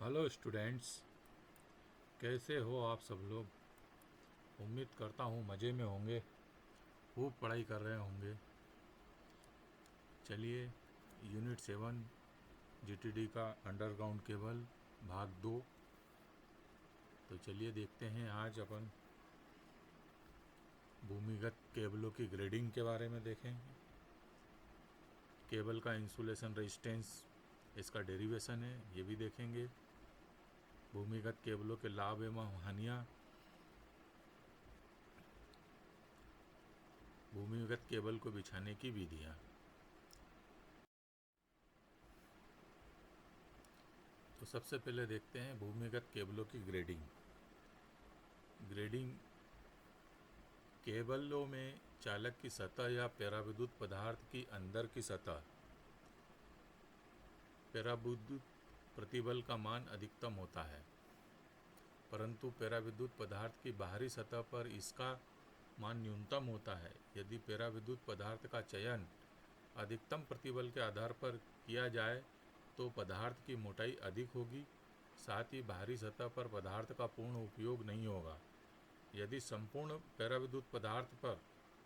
Hello students, कैसे हो आप सब लोग। उम्मीद करता हूँ मज़े में होंगे, खूब पढ़ाई कर रहे होंगे। चलिए, यूनिट 7 जीटीडी का अंडरग्राउंड केबल भाग 2। तो चलिए देखते हैं, आज अपन भूमिगत केबलों की ग्रेडिंग के बारे में देखेंगे। केबल का इंसुलेशन रेजिस्टेंस, इसका डेरिवेशन है, ये भी देखेंगे। भूमिगत केबलों के लाभ एवं हानियाँ, भूमिगत केबल को बिछाने की विधियाँ। तो सबसे पहले देखते हैं भूमिगत केबलों की ग्रेडिंग। ग्रेडिंग केबलों में चालक की सतह या पराविद्युत पदार्थ की अंदर की सतह पराविद्युत प्रतिबल का मान अधिकतम होता है, परंतु पराविद्युत पदार्थ की बाहरी सतह पर इसका मान न्यूनतम होता है। यदि पराविद्युत पदार्थ का चयन अधिकतम प्रतिबल के आधार पर किया जाए तो पदार्थ की मोटाई अधिक होगी, साथ ही बाहरी सतह पर पदार्थ का पूर्ण उपयोग नहीं होगा। यदि संपूर्ण पराविद्युत पदार्थ पर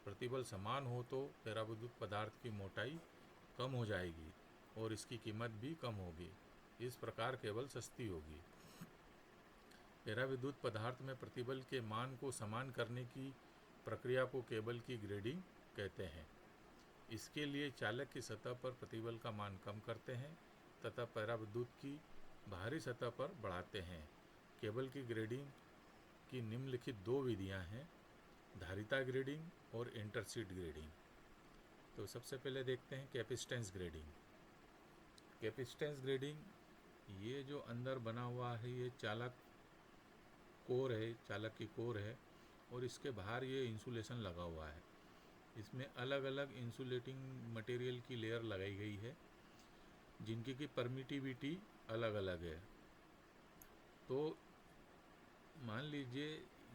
प्रतिबल समान हो तो पराविद्युत पदार्थ की मोटाई कम हो जाएगी और इसकी कीमत भी कम होगी। इस प्रकार केबल सस्ती होगी। पराविद्युत पदार्थ में प्रतिबल के मान को समान करने की प्रक्रिया को केबल की ग्रेडिंग कहते हैं। इसके लिए चालक की सतह पर प्रतिबल का मान कम करते हैं तथा पराविद्युत की बाहरी सतह पर बढ़ाते हैं। केबल की ग्रेडिंग की निम्नलिखित दो विधियां हैं, धारिता ग्रेडिंग और इंटरसीट ग्रेडिंग। तो सबसे पहले देखते हैं कैपेसिटेंस ग्रेडिंग। कैपेसिटेंस ग्रेडिंग, ये जो अंदर बना हुआ है ये चालक कोर है, चालक की कोर है और इसके बाहर ये इंसुलेशन लगा हुआ है। इसमें अलग अलग इंसुलेटिंग मटेरियल की लेयर लगाई गई है जिनकी की परमिटिविटी अलग अलग है। तो मान लीजिए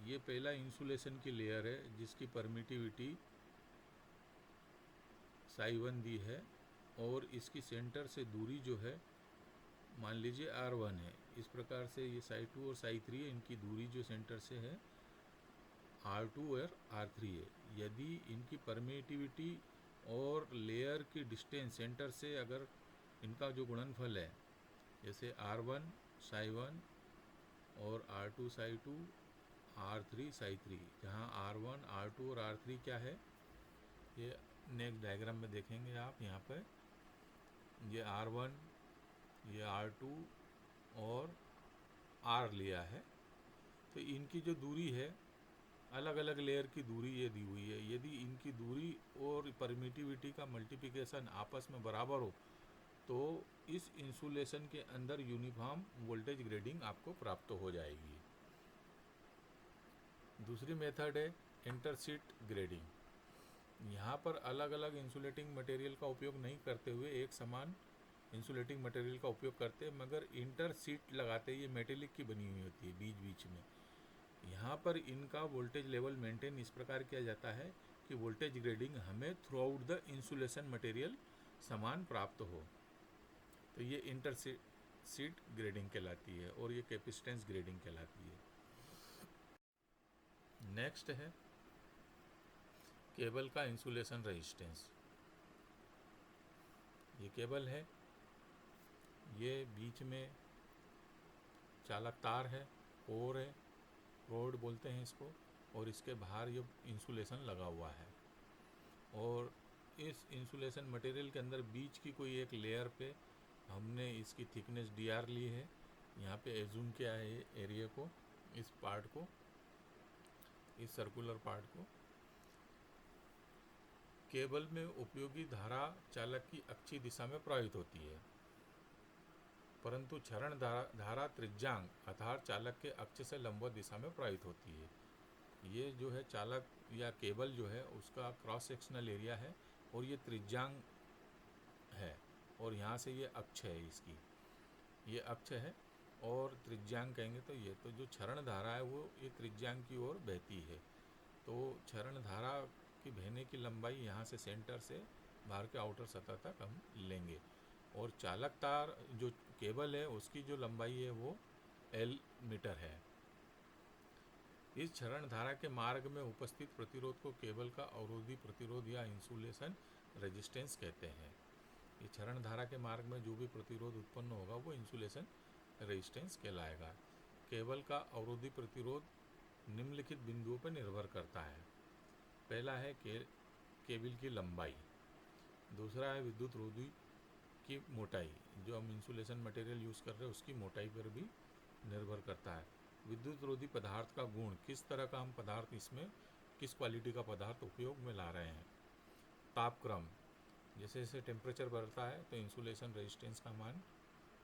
ये पहला इंसुलेशन की लेयर है जिसकी परमिटिविटी psi1 दी है और इसकी सेंटर से दूरी जो है मान लीजिए R1 है। इस प्रकार से ये psi2 और psi3 है, इनकी दूरी जो सेंटर से है R2 और R3 है। यदि इनकी परमिटिविटी और लेयर की डिस्टेंस सेंटर से अगर इनका जो गुणनफल है, जैसे R1 psi1 और R2 psi2, R3 psi3, जहाँ R1 R2 और R3 क्या है, ये नेक्स्ट डायग्राम में देखेंगे आप। यहाँ पर ये R1, ये R2 और R लिया है। तो इनकी जो दूरी है, अलग अलग लेयर की दूरी ये दी हुई है। यदि इनकी दूरी और परमिटिविटी का मल्टीप्लिकेशन आपस में बराबर हो तो इस इंसुलेशन के अंदर यूनिफॉर्म वोल्टेज ग्रेडिंग आपको प्राप्त हो जाएगी। दूसरी मेथड है इंटरसीट ग्रेडिंग। यहाँ पर अलग अलग इंसुलेटिंग मटेरियल का उपयोग नहीं करते हुए एक समान इंसुलेटिंग मटेरियल का उपयोग करते हैं, मगर इंटर सीट लगाते ये मेटेलिक की बनी हुई होती है बीच बीच में। यहाँ पर इनका वोल्टेज लेवल मेंटेन इस प्रकार किया जाता है कि वोल्टेज ग्रेडिंग हमें throughout the insulation material समान प्राप्त हो। तो ये इंटर सीट ग्रेडिंग कहलाती है और ये कैपेसिटेंस ग्रेडिंग कहलाती है। नेक्स्ट है केबल का इंसुलेशन रेजिस्टेंस। ये केबल है, ये बीच में चालक तार है, कोर है, रोड बोलते हैं इसको, और इसके बाहर ये इंसुलेशन लगा हुआ है। और इस इंसुलेशन मटेरियल के अंदर बीच की कोई एक लेयर पे हमने इसकी थिकनेस dr ली है। यहाँ पे एज्यूम किया है एरिया को, इस पार्ट को, इस सर्कुलर पार्ट को। केबल में उपयोगी धारा चालक की अक्षीय दिशा में प्रवाहित होती है, परंतु क्षरण धारा त्रिज्यांग अर्थात चालक के अक्ष से लंबवत दिशा में प्रवाहित होती है। ये जो है चालक या केबल जो है उसका क्रॉस सेक्शनल एरिया है और ये त्रिज्यांग है और यहाँ से ये अक्ष है, इसकी ये अक्ष है और त्रिज्यांग कहेंगे। तो ये तो जो क्षरण धारा है वो ये त्रिज्यांग की ओर बहती है। तो क्षरण धारा की बहने की लंबाई यहाँ से सेंटर से बाहर के आउटर सतह तक हम लेंगे। और चालक तार जो केबल है उसकी जो लंबाई है वो L मीटर है। इस क्षरण धारा के मार्ग में उपस्थित प्रतिरोध को केबल का अवरोधी प्रतिरोध या इंसुलेशन रेजिस्टेंस कहते हैं। इस क्षरण धारा के मार्ग में जो भी प्रतिरोध उत्पन्न होगा वो इंसुलेशन रेजिस्टेंस कहलाएगा। केबल का अवरोधी प्रतिरोध निम्नलिखित बिंदुओं पर निर्भर करता है। पहला है केबल की लंबाई, दूसरा है विद्युत रोधी की मोटाई, जो हम इंसुलेशन मटेरियल यूज़ कर रहे हैं उसकी मोटाई पर भी निर्भर करता है। विद्युत रोधी पदार्थ का गुण, किस तरह का हम पदार्थ इसमें किस क्वालिटी का पदार्थ उपयोग में ला रहे हैं। तापक्रम, जैसे जैसे टेम्परेचर बढ़ता है तो इंसुलेशन रेजिस्टेंस का मान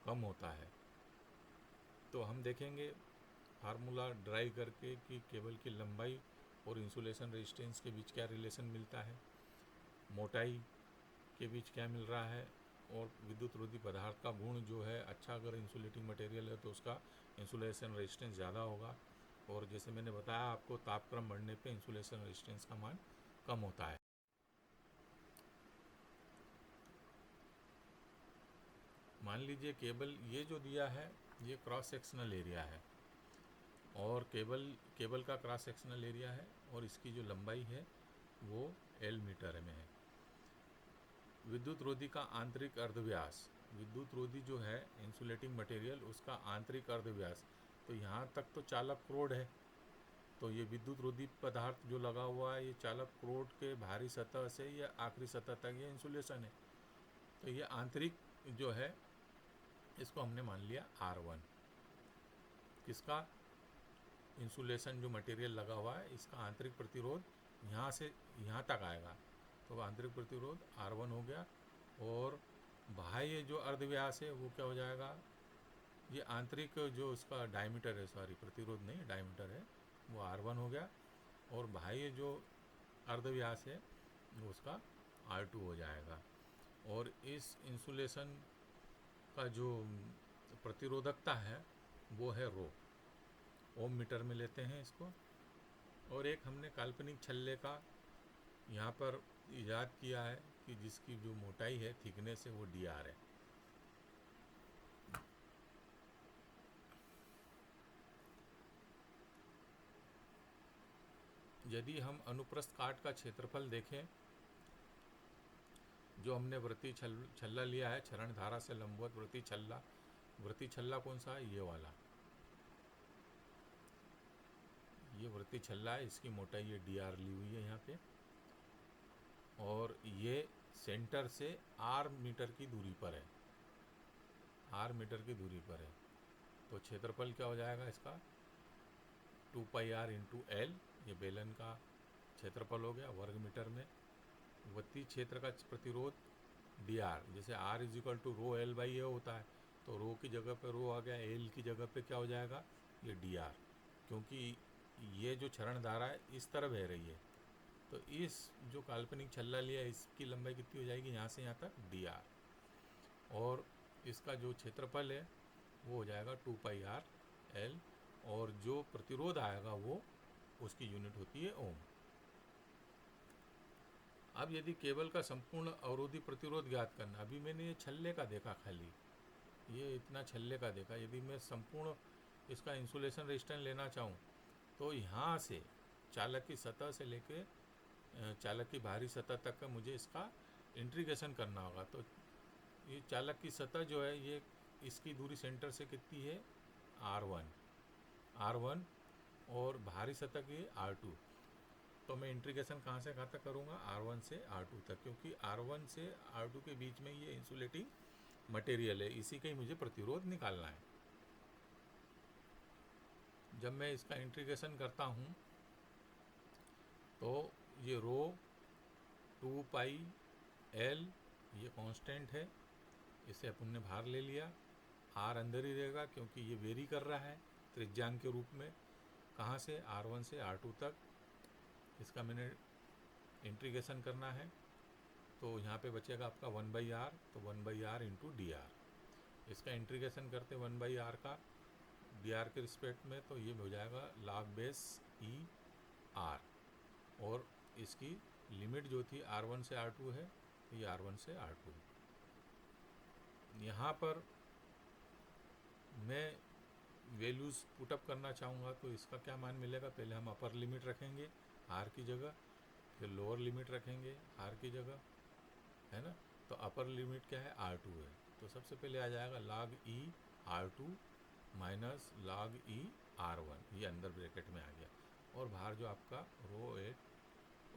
कम होता है। तो हम देखेंगे फार्मूला ड्राई करके कि केबल की लंबाई और इंसुलेशन रेजिस्टेंस के बीच क्या रिलेशन मिलता है, मोटाई के बीच क्या मिल रहा है, और विद्युत रोधी पदार्थ का गुण जो है अच्छा अगर इंसुलेटिंग मटेरियल है तो उसका इंसुलेशन रेजिस्टेंस ज़्यादा होगा, और जैसे मैंने बताया आपको तापक्रम बढ़ने पे इंसुलेशन रेजिस्टेंस का मान कम होता है। मान लीजिए केबल ये जो दिया है ये क्रॉस सेक्शनल एरिया है, और केबल का क्रॉस सेक्शनल एरिया है, और इसकी जो लंबाई है वो L मीटर में है। विद्युत रोधी का आंतरिक अर्धव्यास, विद्युत रोधी जो है इंसुलेटिंग मटेरियल उसका आंतरिक अर्धव्यास, तो यहाँ तक तो चालक क्रोड है, तो ये विद्युत रोधी पदार्थ जो लगा हुआ है ये चालक क्रोड के बाहरी सतह से या आखिरी सतह तक ये इंसुलेशन है। तो ये आंतरिक जो है इसको हमने मान लिया R1। किसका इंसुलेशन जो मटेरियल लगा हुआ है इसका आंतरिक प्रतिरोध यहाँ से यहाँ तक आएगा, तो आंतरिक प्रतिरोध R1 हो गया। और बाह्य जो अर्धव्यास है वो क्या हो जाएगा, ये आंतरिक जो उसका डायमीटर है, सॉरी प्रतिरोध नहीं डायमीटर है, वो R1 हो गया, और बाह्य जो अर्धव्यास है वो उसका R2 हो जाएगा। और इस इंसुलेशन का जो प्रतिरोधकता है वो है रो, ओम मीटर में लेते हैं इसको। और एक हमने काल्पनिक छल्ले का यहाँ पर याद किया है कि जिसकी जो मोटाई है थिकनेस है वो DR है। यदि हम अनुप्रस्थ काट का क्षेत्रफल देखें, जो हमने वृत्तीय छल्ला लिया है क्षरण धारा से लंबवत वृत्तीय छल्ला कौन सा है, ये वाला, ये वृत्तीय छल्ला है, इसकी मोटाई ये DR ली हुई है यहाँ पे, और ये सेंटर से R मीटर की दूरी पर है, R मीटर की दूरी पर है। तो क्षेत्रफल क्या हो जाएगा इसका 2πr × L, ये बेलन का क्षेत्रफल हो गया वर्ग मीटर में। वृत्तीय क्षेत्र का प्रतिरोध DR, जैसे R = ρL/A होता है, तो रो की जगह पे रो आ गया, L की जगह पे क्या हो जाएगा ये DR, क्योंकि ये जो क्षरण धारा है इस तरह बह रही है, तो इस जो काल्पनिक छल्ला लिया इसकी लंबाई कितनी हो जाएगी यहाँ से यहाँ तक DR, और इसका जो क्षेत्रफल है वो हो जाएगा 2πr L, और जो प्रतिरोध आएगा वो उसकी यूनिट होती है ओम। अब यदि केबल का संपूर्ण अवरोधी प्रतिरोध ज्ञात करना, अभी मैंने ये छल्ले का देखा, खाली ये इतना छल्ले का देखा, यदि मैं संपूर्ण इसका इंसुलेशन रेजिस्टेंस लेना चाहूँ तो यहाँ से चालक की सतह से लेके चालक की बाहरी सतह तक का मुझे इसका इंटीग्रेशन करना होगा। तो ये चालक की सतह जो है ये इसकी दूरी सेंटर से कितनी है R1, और बाहरी सतह की R2। तो मैं इंटीग्रेशन कहाँ से कहाँ तक करूँगा, R1 से R2 तक, क्योंकि R1 से R2 के बीच में ये इंसुलेटिंग मटेरियल है, इसी का ही मुझे प्रतिरोध निकालना है। जब मैं इसका इंटीग्रेशन करता हूँ तो ये रो 2πL ये कांस्टेंट है, इसे अपन ने बाहर ले लिया, R अंदर ही रहेगा क्योंकि ये वेरी कर रहा है त्रिज्यांक के रूप में, कहाँ से R1 से R2 तक। इसका मैंने इंटीग्रेशन करना है तो यहाँ पे बचेगा आपका 1/r, तो 1/r × dr। इसका इंटीग्रेशन करते 1/r का dr के रिस्पेक्ट में, तो ये हो जाएगा log बेस ER, और इसकी लिमिट जो थी R1 से R2 है, ये R1 से R2। यहाँ पर मैं वैल्यूज़ पुटअप करना चाहूँगा तो इसका क्या मान मिलेगा। पहले हम अपर लिमिट रखेंगे आर की जगह, फिर लोअर लिमिट रखेंगे आर की जगह, है ना। तो अपर लिमिट क्या है, R2 है। तो सबसे पहले आ जाएगा log e R2 minus log e R1, ये अंदर ब्रैकेट में आ गया, और बाहर जो आपका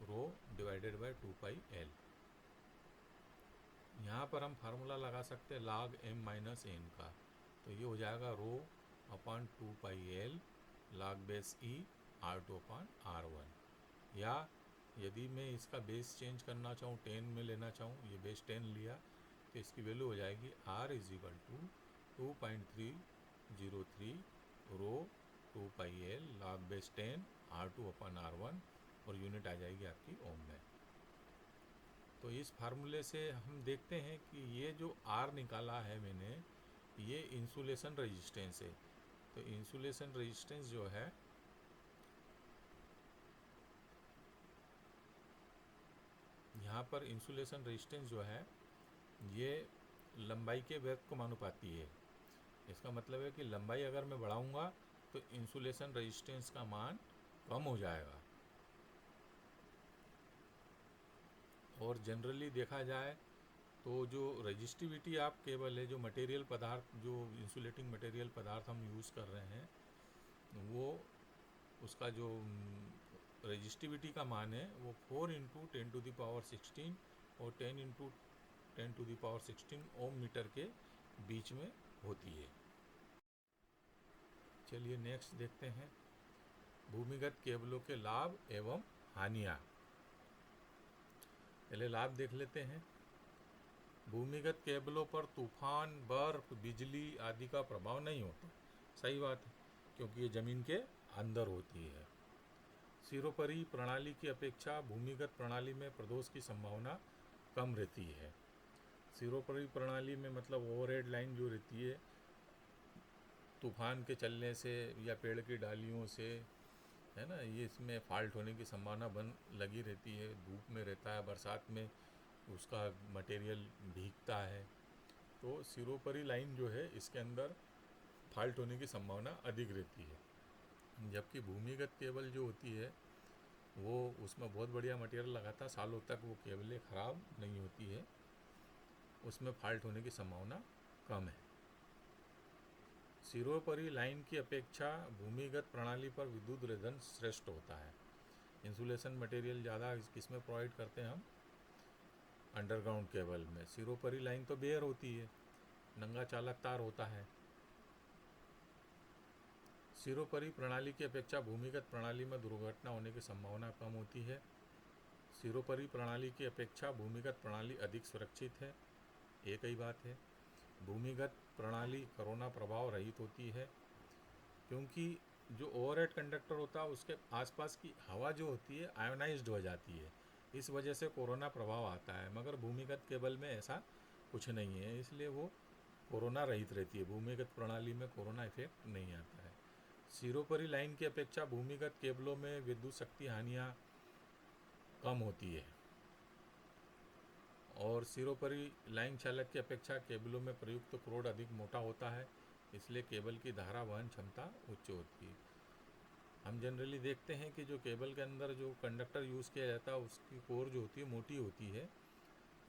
रो डिवाइडेड बाय 2πl। यहाँ पर हम फार्मूला लगा सकते हैं log m माइनस n का, तो ये हो जाएगा rho upon 2πl log base e R2 upon R1। या यदि मैं इसका बेस चेंज करना चाहूँ, 10 में लेना चाहूँ, ये बेस 10 लिया, तो इसकी वैल्यू हो जाएगी R is equal to 2.303 rho 2πl log base 10 R2 upon R1, और यूनिट आ जाएगी आपकी ओम में। तो इस फार्मूले से हम देखते हैं कि ये जो R निकाला है मैंने, ये इंसुलेशन रेजिस्टेंस है। तो इंसुलेशन रेजिस्टेंस जो है, यहाँ पर इंसुलेशन रेजिस्टेंस जो है ये लंबाई के व्यक्त को मानुपाती है। इसका मतलब है कि लंबाई अगर मैं बढ़ाऊंगा तो इंसुलेशन रेजिस्टेंस का मान कम हो जाएगा। और जनरली देखा जाए तो जो रेजिस्टिविटी आप केबल है, जो मटेरियल पदार्थ, जो इंसुलेटिंग मटेरियल पदार्थ हम यूज़ कर रहे हैं, वो उसका जो रेजिस्टिविटी का मान है वो 4 इंटू 10⁻16 और 10 इंटू 10⁻16 ओम मीटर के बीच में होती है। चलिए नेक्स्ट देखते हैं भूमिगत केबलों के लाभ एवं हानियाँ। पहले लाभ देख लेते हैं। भूमिगत केबलों पर तूफान, बर्फ, बिजली आदि का प्रभाव नहीं होता। सही बात है, क्योंकि ये ज़मीन के अंदर होती है। सिरोपरी प्रणाली की अपेक्षा भूमिगत प्रणाली में प्रदोष की संभावना कम रहती है। सिरोपरी प्रणाली में मतलब ओवरहेड लाइन जो रहती है, तूफान के चलने से या पेड़ की डालियों से, है ना, ये इसमें फॉल्ट होने की संभावना लगी रहती है। धूप में रहता है, बरसात में उसका मटेरियल भीगता है, तो सिरोपरी लाइन जो है इसके अंदर फॉल्ट होने की संभावना अधिक रहती है। जबकि भूमिगत केबल जो होती है वो, उसमें बहुत बढ़िया मटेरियल लगाता, सालों तक वो केबलें ख़राब नहीं होती है, उसमें फॉल्ट होने की संभावना कम है। सिरोपरी लाइन की अपेक्षा भूमिगत प्रणाली पर विद्युत रेधन श्रेष्ठ होता है। इंसुलेशन मटेरियल ज़्यादा किसमें प्रोवाइड करते हैं हम, अंडरग्राउंड केबल में। सिरोपरी लाइन तो बेयर होती है, नंगा चालक तार होता है। सिरोपरी प्रणाली की अपेक्षा भूमिगत प्रणाली में दुर्घटना होने की संभावना कम होती है। सिरोपरी प्रणाली की अपेक्षा भूमिगत प्रणाली अधिक सुरक्षित है, एक ही बात है। भूमिगत प्रणाली कोरोना प्रभाव रहित होती है, क्योंकि जो ओवरहेड कंडक्टर होता है उसके आसपास की हवा जो होती है आयोनाइज्ड हो जाती है, इस वजह से कोरोना प्रभाव आता है। मगर भूमिगत केबल में ऐसा कुछ नहीं है, इसलिए वो कोरोना रहित रहती है। भूमिगत प्रणाली में कोरोना इफेक्ट नहीं आता है। सिरोपरी लाइन की अपेक्षा भूमिगत केबलों में विद्युत शक्ति हानियाँ कम होती है, और सिरोपरी लाइन चालक की अपेक्षा केबलों में प्रयुक्त क्रोड अधिक मोटा होता है, इसलिए केबल की धारा वहन क्षमता उच्च होती है। हम जनरली देखते हैं कि जो केबल के अंदर जो कंडक्टर यूज़ किया जाता है उसकी कोर जो होती है मोटी होती है,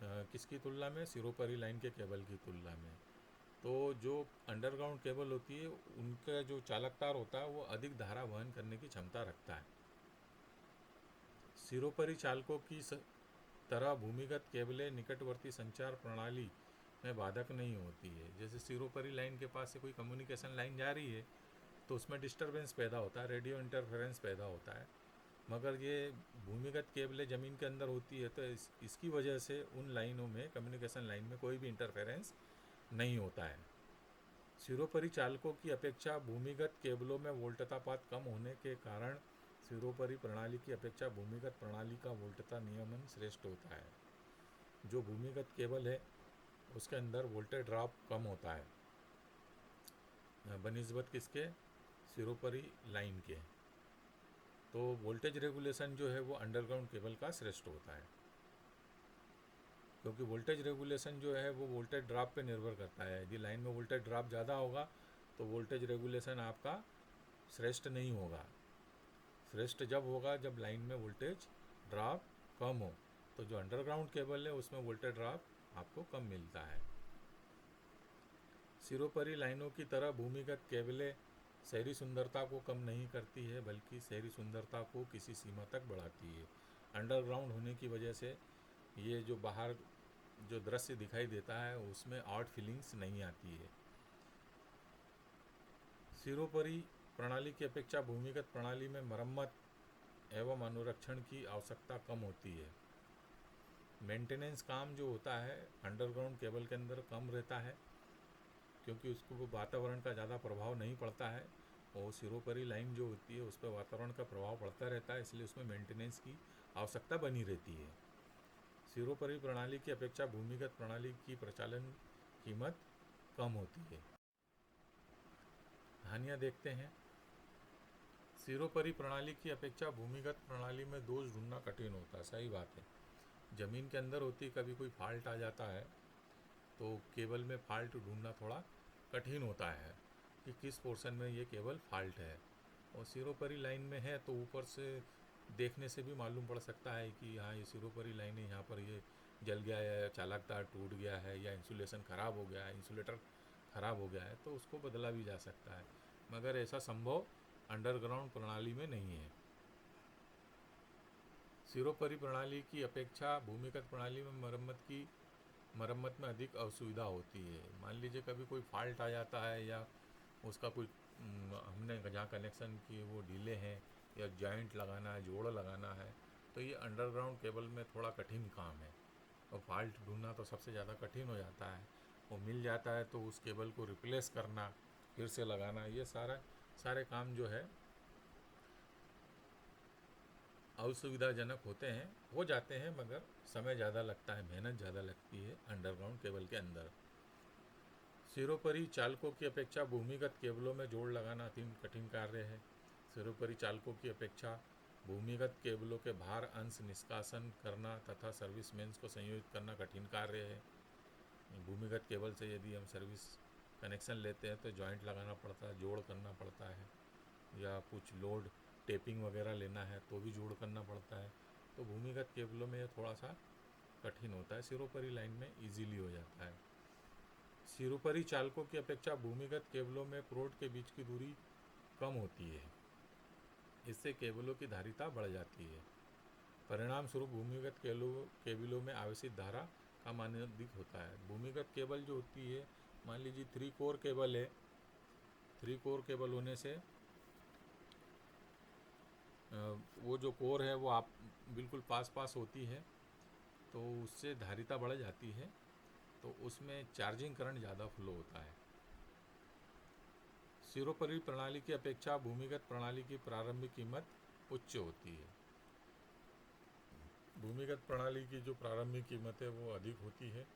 किसकी तुलना में, सिरोपरी लाइन के केबल की तुलना में। तो जो अंडरग्राउंड केबल होती है उनका जो चालक तार होता है वो अधिक धारा वहन करने की क्षमता रखता है। सिरोपरी चालकों की तरह भूमिगत केबलें निकटवर्ती संचार प्रणाली में बाधक नहीं होती है। जैसे सिरोपरी लाइन के पास से कोई कम्युनिकेशन लाइन जा रही है तो उसमें डिस्टरबेंस पैदा होता है, रेडियो इंटरफेरेंस पैदा होता है। मगर ये भूमिगत केबलें ज़मीन के अंदर होती है, तो इसकी वजह से उन लाइनों में, कम्युनिकेशन लाइन में कोई भी इंटरफेरेंस नहीं होता है। सिरोपरी चालकों की अपेक्षा भूमिगत केबलों में वोल्टतापात कम होने के कारण सिरोपरी प्रणाली की अपेक्षा भूमिगत प्रणाली का वोल्टता नियमन श्रेष्ठ होता है। जो भूमिगत केबल है उसके अंदर वोल्टेज ड्रॉप कम होता है बनिस्बत किसके, सिरोपरी लाइन के। तो वोल्टेज रेगुलेशन जो है वो अंडरग्राउंड केबल का श्रेष्ठ होता है। क्योंकि वोल्टेज रेगुलेशन जो है वो वोल्टेज ड्रॉप पे निर्भर करता है। यदि लाइन में वोल्टेज ड्रॉप ज़्यादा होगा तो वोल्टेज रेगुलेशन आपका श्रेष्ठ नहीं होगा। श्रेष्ठ जब होगा जब लाइन में वोल्टेज ड्रॉप कम हो। तो जो अंडरग्राउंड केबल है उसमें वोल्टेज ड्रॉप आपको कम मिलता है। सिरोपरि लाइनों की तरह भूमिगत केबलें शहरी सुंदरता को कम नहीं करती है, बल्कि शहरी सुंदरता को किसी सीमा तक बढ़ाती है। अंडरग्राउंड होने की वजह से ये जो बाहर जो दृश्य दिखाई देता है उसमें आउट फीलिंग्स नहीं आती है। सिरोपरि प्रणाली की अपेक्षा भूमिगत प्रणाली में मरम्मत एवं अनुरक्षण की आवश्यकता कम होती है। मेंटेनेंस काम जो होता है अंडरग्राउंड केबल के अंदर कम रहता है, क्योंकि उसको वातावरण का ज़्यादा प्रभाव नहीं पड़ता है, और सिरोपरि लाइन जो होती है उस पर वातावरण का प्रभाव पड़ता रहता है, इसलिए उसमें मेंटेनेंस की आवश्यकता बनी रहती है। सिरोपरि प्रणाली की अपेक्षा भूमिगत प्रणाली की प्रचालन कीमत कम होती है। हानियाँ देखते हैं। सिरोपरि प्रणाली की अपेक्षा भूमिगत प्रणाली में दोष ढूंढना कठिन होता है। सही बात है। ज़मीन के अंदर होती कभी कोई फॉल्ट आ जाता है तो केबल में फॉल्ट ढूंढना थोड़ा कठिन होता है कि किस पोर्शन में ये केबल फॉल्ट है। और सिरोपरि लाइन में है तो ऊपर से देखने से भी मालूम पड़ सकता है कि हाँ ये सिरोपरि लाइन है, यहाँ पर ये जल गया है, या चालक तार टूट गया है, या इंसुलेशन ख़राब हो गया है, इंसुलेटर ख़राब हो गया है, तो उसको बदला भी जा सकता है। मगर ऐसा संभव अंडरग्राउंड प्रणाली में नहीं है। सिरोपरि प्रणाली की अपेक्षा भूमिगत प्रणाली में मरम्मत में अधिक असुविधा होती है। मान लीजिए कभी कोई फॉल्ट आ जाता है, या उसका कोई हमने जहाँ कनेक्शन किए वो ढीले हैं, या जॉइंट लगाना है, जोड़ लगाना है, तो ये अंडरग्राउंड केबल में थोड़ा कठिन काम है। और फॉल्ट ढूंढना तो सबसे ज़्यादा कठिन हो जाता है। वो मिल जाता है तो उस केबल को रिप्लेस करना, फिर से लगाना, ये सारे काम जो है असुविधाजनक होते हैं, हो जाते हैं, मगर समय ज़्यादा लगता है, मेहनत ज़्यादा लगती है अंडरग्राउंड केबल के अंदर। सिरोपरि चालकों की अपेक्षा भूमिगत केबलों में जोड़ लगाना अति कठिन कार्य है। सिरोपरि चालकों की अपेक्षा भूमिगत केबलों के भार अंश निष्कासन करना तथा सर्विसमेंस को संयोजित करना कठिन कार्य है। भूमिगत केबल से यदि हम सर्विस कनेक्शन लेते हैं तो जॉइंट लगाना पड़ता है, जोड़ करना पड़ता है, या कुछ लोड टेपिंग वगैरह लेना है तो भी जोड़ करना पड़ता है। तो भूमिगत केबलों में ये थोड़ा सा कठिन होता है, सिरोपरि लाइन में इजीली हो जाता है। सिरोपरि चालकों की अपेक्षा भूमिगत केबलों में प्रोड के बीच की दूरी कम होती है, इससे केबलों की धारिता बढ़ जाती है। परिणाम स्वरूप भूमिगत केबलों में आवेशित धारा का मान अधिक होता है। भूमिगत केबल जो होती है, मान लीजिए 3 कोर केबल है, 3 कोर केबल होने से वो जो कोर है वो आप बिल्कुल पास होती है, तो उससे धारिता बढ़ जाती है, तो उसमें चार्जिंग करंट ज़्यादा फ्लो होता है। सिरोपरि प्रणाली की अपेक्षा भूमिगत प्रणाली की प्रारंभिक कीमत उच्च होती है। भूमिगत प्रणाली की जो प्रारंभिक कीमत है वो अधिक होती है।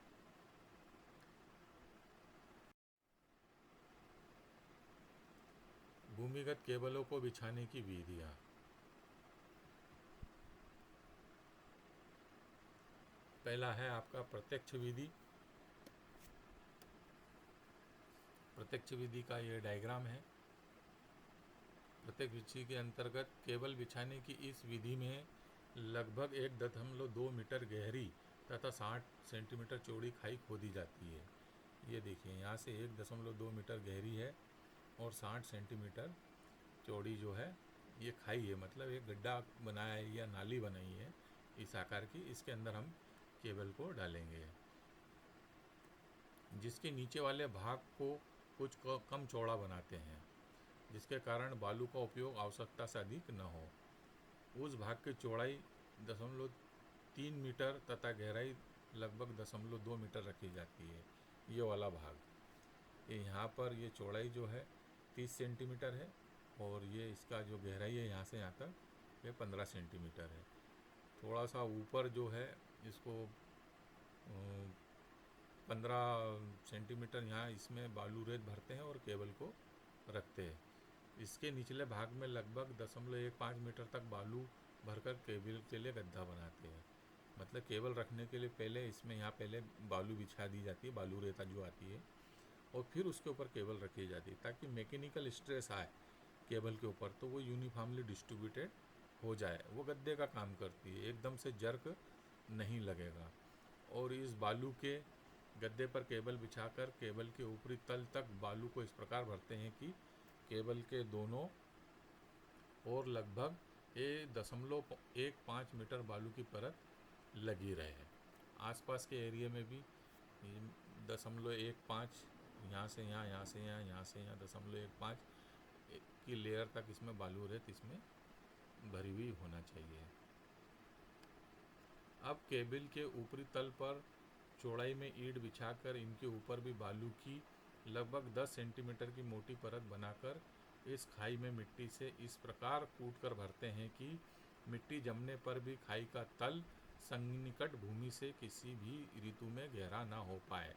भूमिगत केबलों को बिछाने की विधियाँ। पहला है आपका प्रत्यक्ष विधि। प्रत्यक्ष विधि का ये डायग्राम है। प्रत्यक्ष विधि के अंतर्गत केबल बिछाने की इस विधि में लगभग 1.2 मीटर गहरी तथा 60 सेंटीमीटर चौड़ी खाई खोदी जाती है। ये देखिए यहाँ से 1.2 मीटर गहरी है और 60 सेंटीमीटर चौड़ी जो है ये खाई है, मतलब एक गड्ढा बनाया है या नाली बनाई है इस आकार की। इसके अंदर हम केबल को डालेंगे, जिसके नीचे वाले भाग को कुछ कम चौड़ा बनाते हैं, जिसके कारण बालू का उपयोग आवश्यकता से अधिक न हो। उस भाग की चौड़ाई 0.3 मीटर तथा गहराई लगभग 0.2 मीटर रखी जाती है। ये वाला भाग, ये यहाँ पर ये चौड़ाई जो है 30 सेंटीमीटर है, और ये इसका जो गहराई है यहाँ से यहाँ तक ये 15 सेंटीमीटर है। थोड़ा सा ऊपर जो है इसको 15 सेंटीमीटर यहाँ इसमें बालू रेत भरते हैं और केबल को रखते हैं। इसके निचले भाग में लगभग 0.15 मीटर तक बालू भरकर केबल के लिए गड्ढा बनाते हैं। मतलब केबल रखने के लिए पहले इसमें यहाँ पहले बालू बिछा दी जाती है, बालू रेता जो आती है, और फिर उसके ऊपर केबल रखी जाती है ताकि मैकेनिकल स्ट्रेस आए केबल के ऊपर तो वो यूनिफॉर्मली डिस्ट्रीब्यूटेड हो जाए। वो गद्दे का काम करती है, एकदम से जर्क नहीं लगेगा। और इस बालू के गद्दे पर केबल बिछाकर केबल के ऊपरी तल तक बालू को इस प्रकार भरते हैं कि केबल के दोनों और लगभग 1.15 मीटर बालू की परत लगी रहे। आसपास के एरिया में भी 0.15 यहाँ से यहाँ, यहाँ से यहाँ, यहाँ से यहाँ 0.15 की लेयर तक इसमें बालू रेत इसमें भरी हुई होना चाहिए। अब केबल के ऊपरी तल पर चौड़ाई में ईंट बिछाकर इनके ऊपर भी बालू की लगभग 10 सेंटीमीटर की मोटी परत बनाकर इस खाई में मिट्टी से इस प्रकार कूटकर भरते हैं कि मिट्टी जमने पर भी खाई का तल सन्निकट भूमि से किसी भी ऋतु में गहरा न हो पाए।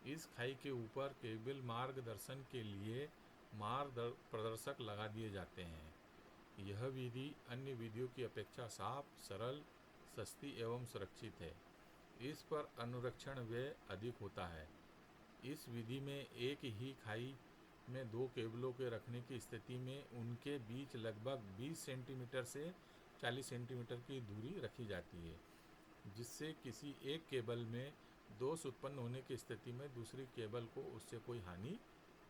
इस खाई के ऊपर केबल मार्गदर्शन के लिए मार्ग प्रदर्शक लगा दिए जाते हैं। यह विधि अन्य विधियों की अपेक्षा साफ, सरल, सस्ती एवं सुरक्षित है। इस पर अनुरक्षण व्यय अधिक होता है। इस विधि में एक ही खाई में 2 केबलों के रखने की स्थिति में उनके बीच लगभग 20 सेंटीमीटर से 40 सेंटीमीटर की दूरी रखी जाती है, जिससे किसी एक केबल में दोष उत्पन्न होने की स्थिति में दूसरी केबल को उससे कोई हानि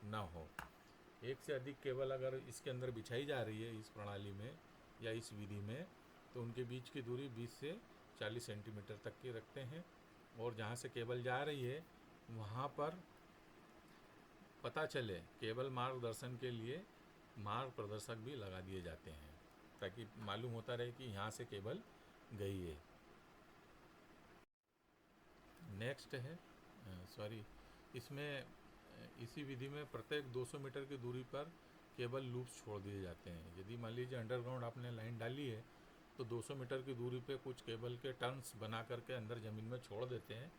न हो। एक से अधिक केबल अगर इसके अंदर बिछाई जा रही है इस प्रणाली में या इस विधि में, तो उनके बीच की दूरी 20 से 40 सेंटीमीटर तक की रखते हैं। और जहाँ से केबल जा रही है वहाँ पर पता चले केबल मार्गदर्शन के लिए मार्ग प्रदर्शक भी लगा दिए जाते हैं ताकि मालूम होता रहे कि यहाँ से केबल गई है। नेक्स्ट है इसमें इसी विधि में प्रत्येक 200 मीटर की दूरी पर केबल लूप्स छोड़ दिए जाते हैं। यदि मान लीजिए अंडरग्राउंड आपने लाइन डाली है तो 200 मीटर की दूरी पे कुछ केबल के टर्न्स बना करके अंदर ज़मीन में छोड़ देते हैं।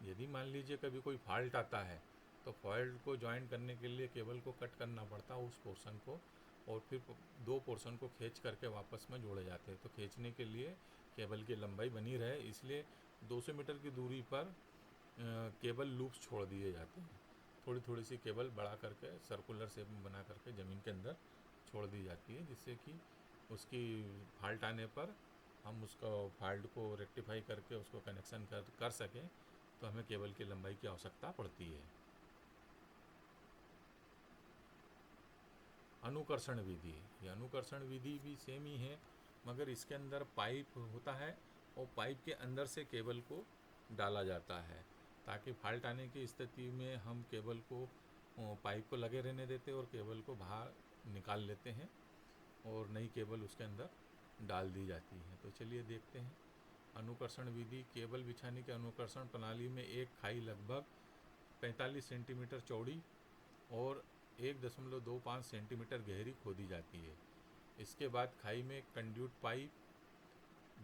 यदि मान लीजिए कभी कोई फॉल्ट आता है तो फॉल्ट को ज्वाइन करने के लिए केबल को कट करना पड़ता है उस पोर्शन को, और फिर 2 पोर्शन को खींच करके वापस में जोड़े जाते हैं। तो खींचने के लिए केबल की लंबाई बनी रहे इसलिए 200 मीटर की दूरी पर केबल लूप्स छोड़ दिए जाते हैं। थोड़ी थोड़ी सी केबल बढ़ा करके सर्कुलर शेप में बना करके ज़मीन के अंदर छोड़ दी जाती है, जिससे कि उसकी फॉल्ट आने पर हम उसका फॉल्ट को रेक्टिफाई करके उसको कनेक्शन कर सकें। तो हमें केबल की लंबाई की आवश्यकता पड़ती है। अनुकर्षण विधि, ये अनुकर्षण विधि भी सेम ही है, मगर इसके अंदर पाइप होता है और पाइप के अंदर से केबल को डाला जाता है ताकि फॉल्ट आने की स्थिति में हम केबल को पाइप को लगे रहने देते और केबल को बाहर निकाल लेते हैं और नई केबल उसके अंदर डाल दी जाती है। तो चलिए देखते हैं अनुकर्षण विधि। केबल बिछाने की अनुकर्षण प्रणाली में एक खाई लगभग 45 सेंटीमीटर चौड़ी और 1.25 सेंटीमीटर गहरी खोदी जाती है। इसके बाद खाई में कंड्यूट पाइप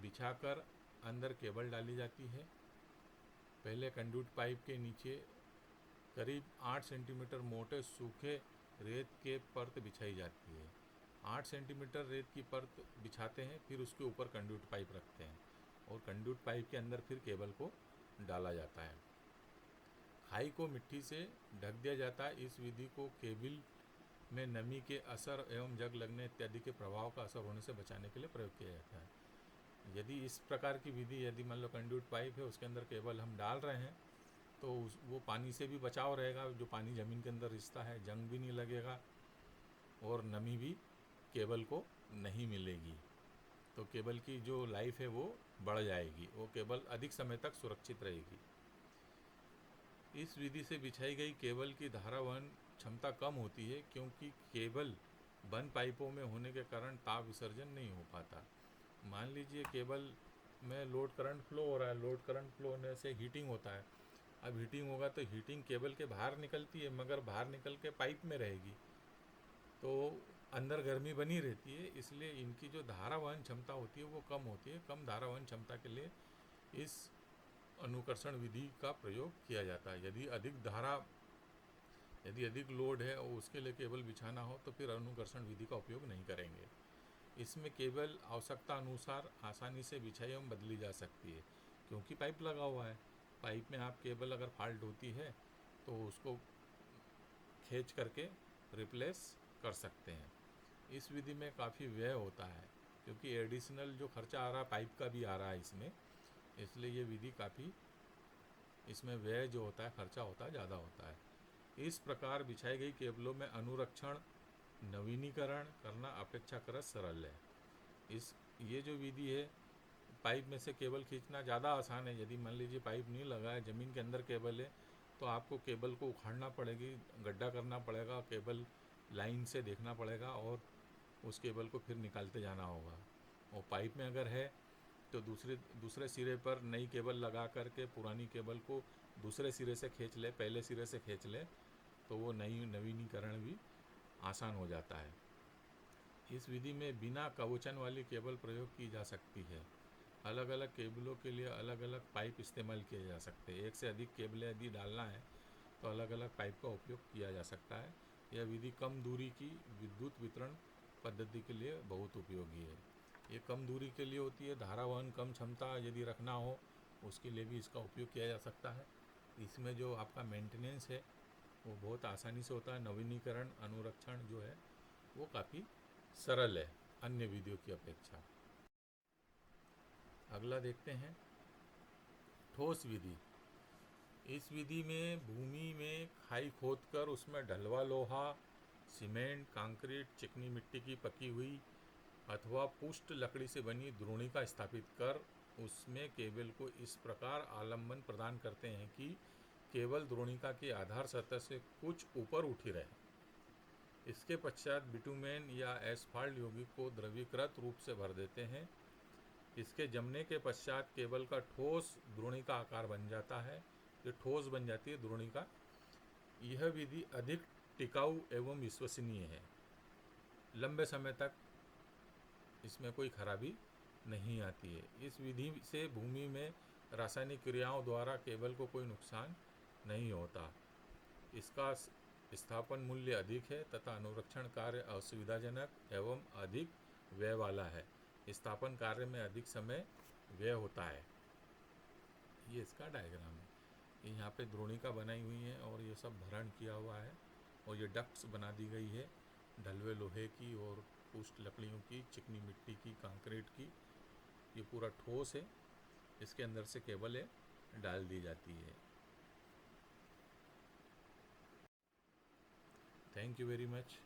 बिछाकर अंदर केबल डाली जाती है। पहले कंड्यूट पाइप के नीचे करीब 8 सेंटीमीटर मोटे सूखे रेत के परत बिछाई जाती है। 8 सेंटीमीटर रेत की परत बिछाते हैं, फिर उसके ऊपर कंड्यूट पाइप रखते हैं और कंड्यूट पाइप के अंदर फिर केबल को डाला जाता है। खाई को मिट्टी से ढक दिया जाता है। इस विधि को केबल में नमी के असर एवं जंग लगने इत्यादि के प्रभाव का असर होने से बचाने के लिए प्रयोग किया जाता है। यदि इस प्रकार की विधि, यदि मान लो कंड्यूट पाइप है उसके अंदर केबल हम डाल रहे हैं तो वो पानी से भी बचाव रहेगा, जो पानी ज़मीन के अंदर रिसता है, जंग भी नहीं लगेगा और नमी भी केबल को नहीं मिलेगी। तो केबल की जो लाइफ है वो बढ़ जाएगी, वो केबल अधिक समय तक सुरक्षित रहेगी। इस विधि से बिछाई गई केबल की धारा वहन क्षमता कम होती है क्योंकि केबल बंद पाइपों में होने के कारण ताप विसर्जन नहीं हो पाता। मान लीजिए केबल में लोड करंट फ्लो हो रहा है, लोड करंट फ्लो होने से हीटिंग होता है। अब हीटिंग होगा तो हीटिंग केबल के बाहर निकलती है, मगर बाहर निकल के पाइप में रहेगी तो अंदर गर्मी बनी रहती है, इसलिए इनकी जो धारा वहन क्षमता होती है वो कम होती है। कम धारा वहन क्षमता के लिए इस अनुकर्षण विधि का प्रयोग किया जाता है। यदि अधिक लोड है और उसके लिए केबल बिछाना हो तो फिर अनुकर्षण विधि का उपयोग नहीं करेंगे। इसमें केबल आवश्यकता अनुसार आसानी से बिछाई एवं बदली जा सकती है, क्योंकि पाइप लगा हुआ है। पाइप में आप केबल अगर फॉल्ट होती है तो उसको खींच करके रिप्लेस कर सकते हैं। इस विधि में काफ़ी व्यय होता है, क्योंकि एडिशनल जो खर्चा आ रहा है पाइप का भी आ रहा है इसमें, इसलिए ये विधि काफ़ी, इसमें व्यय जो होता है, खर्चा होता है, ज़्यादा होता है। इस प्रकार बिछाई गई केबलों में अनुरक्षण नवीनीकरण करना अपेक्षाकृत सरल है। ये जो विधि है, पाइप में से केबल खींचना ज़्यादा आसान है। यदि मान लीजिए पाइप नहीं लगा है, ज़मीन के अंदर केबल है, तो आपको केबल को उखाड़ना पड़ेगी, गड्ढा करना पड़ेगा, केबल लाइन से देखना पड़ेगा और उस केबल को फिर निकालते जाना होगा। और पाइप में अगर है तो दूसरे सिरे पर नई केबल लगा करके पुरानी केबल को दूसरे सिरे से खींच ले, पहले सिरे से खींच ले, तो वो नवीनीकरण भी आसान हो जाता है। इस विधि में बिना कवचन वाली केबल प्रयोग की जा सकती है। अलग अलग केबलों के लिए अलग अलग पाइप इस्तेमाल किए जा सकते हैं। एक से अधिक केबलें यदि डालना है तो अलग अलग पाइप का उपयोग किया जा सकता है। यह विधि कम दूरी की विद्युत वितरण पद्धति के लिए बहुत उपयोगी है। ये कम दूरी के लिए होती है। धारा वहन कम क्षमता यदि रखना हो उसके लिए भी इसका उपयोग किया जा सकता है। इसमें जो आपका मेंटेनेंस है वो बहुत आसानी से होता है। नवीनीकरण अनुरक्षण जो है वो काफ़ी सरल है अन्य विधियों की अपेक्षा। अगला देखते हैं ठोस विधि। इस विधि में भूमि में खाई खोदकर उसमें ढलवा लोहा, सीमेंट, कंक्रीट, चिकनी मिट्टी की पकी हुई अथवा पुष्ट लकड़ी से बनी द्रोणिका स्थापित कर उसमें केबल को इस प्रकार आलंबन प्रदान करते हैं कि केबल द्रोणिका की आधार सतह से कुछ ऊपर उठी रहे। इसके पश्चात बिटुमेन या एस्फाल्ट यौगिक को द्रवीकृत रूप से भर देते हैं। इसके जमने के पश्चात केबल का ठोस द्रोणिका आकार बन जाता है। ये ठोस बन जाती है द्रोणिका। यह विधि अधिक टिकाऊ एवं विश्वसनीय है। लंबे समय तक इसमें कोई खराबी नहीं आती है। इस विधि से भूमि में रासायनिक क्रियाओं द्वारा केबल को कोई नुकसान नहीं होता। इसका स्थापन मूल्य अधिक है तथा अनुरक्षण कार्य असुविधाजनक एवं अधिक व्यय वाला है। स्थापन कार्य में अधिक समय व्यय होता है। ये इसका डायग्राम है। ये यहाँ पे द्रोणिका बनाई हुई है और ये सब भरण किया हुआ है और ये डक्ट्स बना दी गई है ढलवे लोहे की और पुष्ट लकड़ियों की, चिकनी मिट्टी की, कंक्रीट की। ये पूरा ठोस है। इसके अंदर से केबलें डाल दी जाती है। Thank you very much.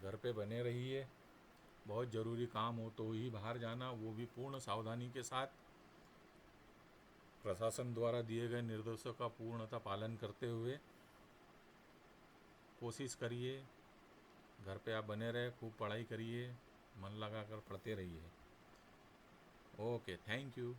घर पे बने रहिए। बहुत ज़रूरी काम हो तो ही बाहर जाना, वो भी पूर्ण सावधानी के साथ। प्रशासन द्वारा दिए गए निर्देशों का पूर्णतः पालन करते हुए कोशिश करिए। घर पे आप बने रहे, खूब पढ़ाई करिए, मन लगा कर पढ़ते रहिए। Okay, thank you.